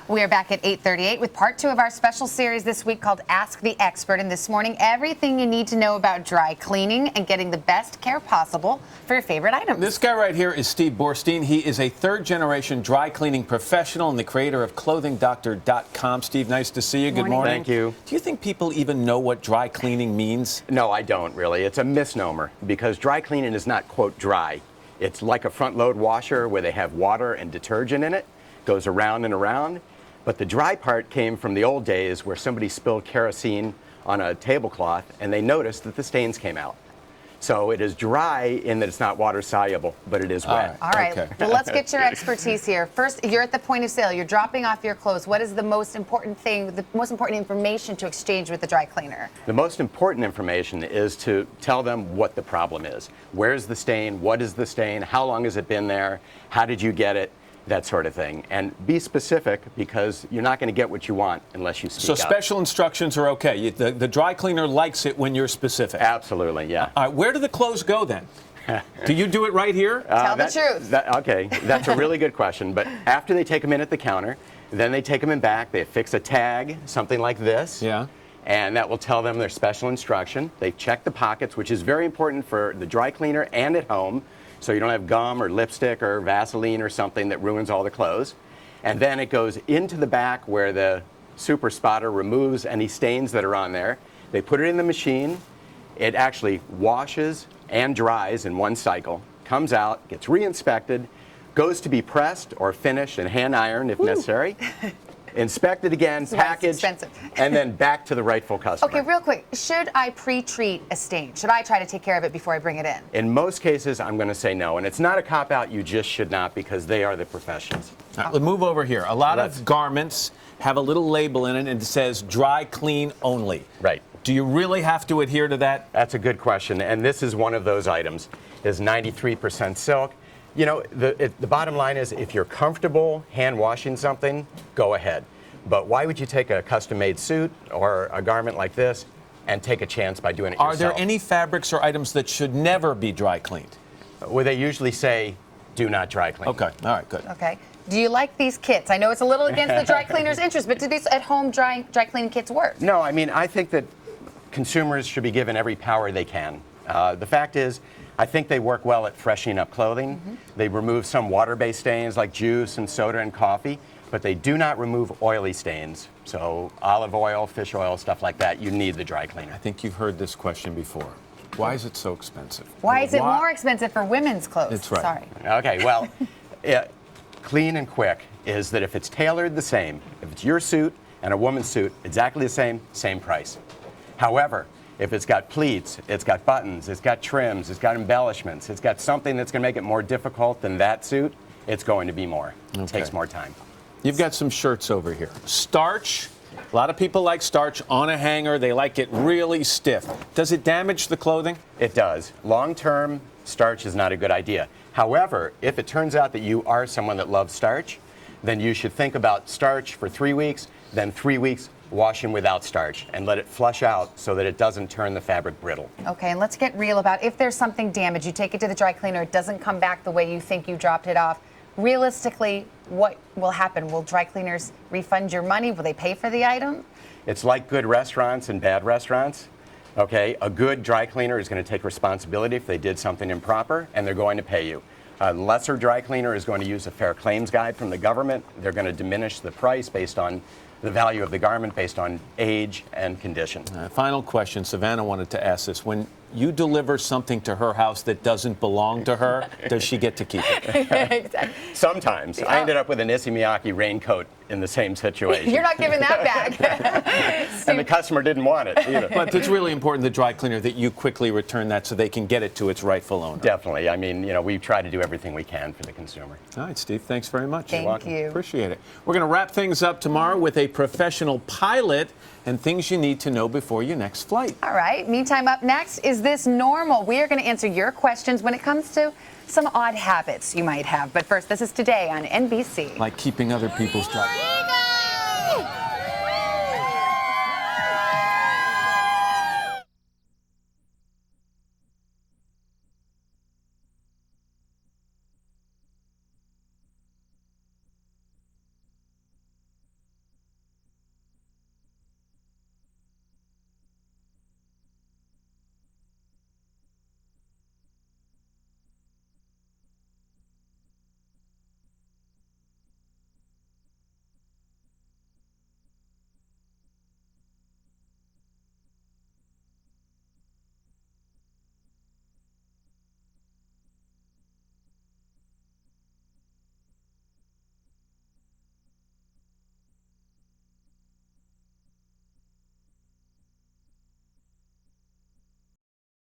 We are back at 8:38 with part 2 of our special series this week called Ask the Expert. And this morning, everything you need to know about dry cleaning and getting the best care possible for your favorite items. This guy right here is Steve Boorstein. He is a third-generation dry cleaning professional and the creator of ClothingDoctor.com. Steve, nice to see you. Good morning. Thank you. Do you think people even know what dry cleaning means? No, I don't really. It's a misnomer because dry cleaning is not, quote, dry. It's like a front-load washer where they have water and detergent in it. Goes around and around. But the dry part came from the old days where somebody spilled kerosene on a tablecloth and they noticed that the stains came out. So it is dry in that it's not water soluble, but it is wet. All right. Okay. Well, let's get your expertise here. First, you're at the point of sale. You're dropping off your clothes. What is the most important thing, the most important information to exchange with the dry cleaner? The most important information is to tell them what the problem is. Where's the stain? What is the stain? How long has it been there? How did you get it? That sort of thing. And be specific because you're not going to get what you want unless you speak So up. special instructions are okay. The dry cleaner likes it when you're specific. Absolutely, yeah. All right, where do the clothes go then? Do you do it right here? Tell the truth. Okay, that's a really good question. But after they take them in at the counter, then they take them in back, they affix a tag, something like this. Yeah. And that will tell them their special instruction. They check the pockets, which is very important for the dry cleaner and at home. So you don't have gum or lipstick or Vaseline or something that ruins all the clothes. And then it goes into the back where the super spotter removes any stains that are on there. They put it in the machine. It actually washes and dries in one cycle, comes out, gets re-inspected, goes to be pressed or finished and hand ironed if necessary. Inspected again, packaged, and then back to the rightful customer. Okay, real quick, should I pre-treat a stain? Should I try to take care of it before I bring it in? In most cases, I'm going to say no. And it's not a cop-out, you just should not because they are the professionals. All right, let's move over here. A lot of garments have a little label in it and it says dry clean only. Right. Do you really have to adhere to that? That's a good question. And this is one of those items. Is 93% silk. You know, the bottom line is if you're comfortable hand washing something, go ahead. But why would you take a custom-made suit or a garment like this and take a chance by doing it yourself? Are there any fabrics or items that should never be dry cleaned? Well, they usually say, do not dry clean. Okay, all right, good. Okay. Do you like these kits? I know it's a little against the dry cleaner's interest, but do these at-home dry cleaning kits work? No, I mean, I think that consumers should be given every power they can. The fact is, I think they work well at freshening up clothing. They remove some water-based stains like juice and soda and coffee, but they do not remove oily stains. So olive oil, fish oil, stuff like that, you need the dry cleaner. I think you've heard this question before. Why is it so expensive? Why is it more expensive for women's clothes? That's right. Sorry. Okay, well, clean and quick is that if it's tailored the same, if it's your suit and a woman's suit, exactly the same price. However, if it's got pleats, it's got buttons, it's got trims, it's got embellishments, it's got something that's going to make it more difficult than that suit, it's going to be more. It takes more time. You've got some shirts over here. Starch. A lot of people like starch on a hanger. They like it really stiff. Does it damage the clothing? It does. Long-term, starch is not a good idea. However, if it turns out that you are someone that loves starch, then you should think about starch for 3 weeks, then 3 weeks washing without starch and let it flush out so that it doesn't turn the fabric brittle. Okay, and let's get real about if there's something damaged, you take it to the dry cleaner, it doesn't come back the way you think you dropped it off. Realistically, what will happen? Will dry cleaners refund your money? Will they pay for the item? It's like good restaurants and bad restaurants. Okay, a good dry cleaner is going to take responsibility if they did something improper, and they're going to pay you. A lesser dry cleaner is going to use a fair claims guide from the government. They're going to diminish the price based on the value of the garment based on age and condition. Final question. Savannah wanted to ask this. When you deliver something to her house that doesn't belong to her, does she get to keep it? Exactly. Sometimes. I ended up with an Issey Miyake raincoat in the same situation. You're not giving that back. And the customer didn't want it either. But it's really important, the dry cleaner, that you quickly return that so they can get it to its rightful owner. Definitely. I mean, you know, we try to do everything we can for the consumer. All right, Steve, thanks very much. Thank you. Appreciate it. We're going to wrap things up tomorrow with a professional pilot and things you need to know before your next flight. All right. Meantime, up next, is this normal? We are going to answer your questions when it comes to some odd habits you might have. But first, this is Today on NBC. Like keeping other people's dry